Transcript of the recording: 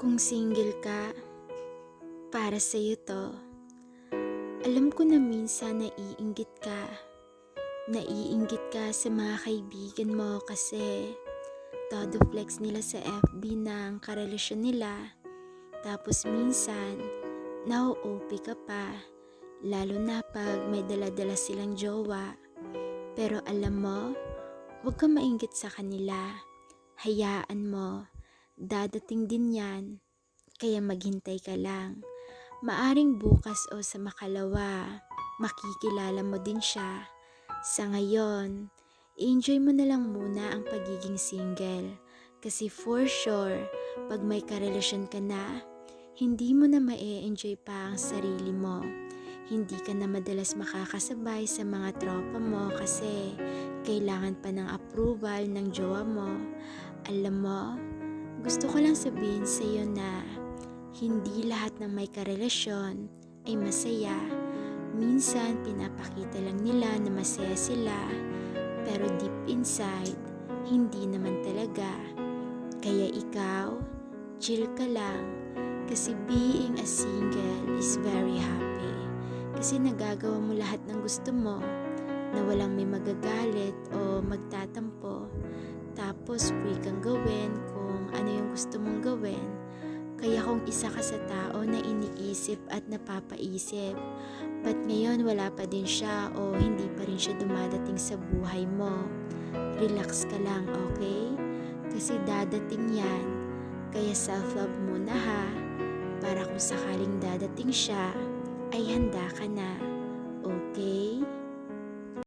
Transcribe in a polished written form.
Kung single ka, para sa'yo to. Alam ko na minsan naiinggit ka sa mga kaibigan mo kasi todo flex nila sa FB ng karelasyon nila. Tapos minsan, na-OP ka pa, lalo na pag may dala-dala silang jowa. Pero alam mo, huwag kang mainggit sa kanila. Hayaan mo, dadating din yan. Kaya maghintay ka lang. Maaring bukas o sa makalawa, makikilala mo din siya. Sa ngayon, enjoy mo na lang muna ang pagiging single. Kasi for sure, pag may karelasyon ka na, hindi mo na ma-enjoy pa ang sarili mo. Hindi ka na madalas makakasabay sa mga tropa mo kasi kailangan pa ng approval ng jowa mo. Alam mo, gusto ko lang sabihin sa'yo na hindi lahat ng may karelasyon ay masaya. Minsan pinapakita lang nila na masaya sila, pero deep inside, hindi naman talaga. Kaya ikaw, chill ka lang, kasi being a single is very happy. Kasi nagagawa mo lahat ng gusto mo, na walang may magagalit o magtatampo. Tapos free kang gawin kung ano yung gusto mong gawin. Kaya kung isa ka sa tao na iniisip at napapaisip, ba't ngayon wala pa din siya o hindi pa rin siya dumadating sa buhay mo? Relax ka lang, okay? Kasi dadating yan. Kaya self-love muna ha, para kung sakaling dadating siya, ay handa ka na. Okay?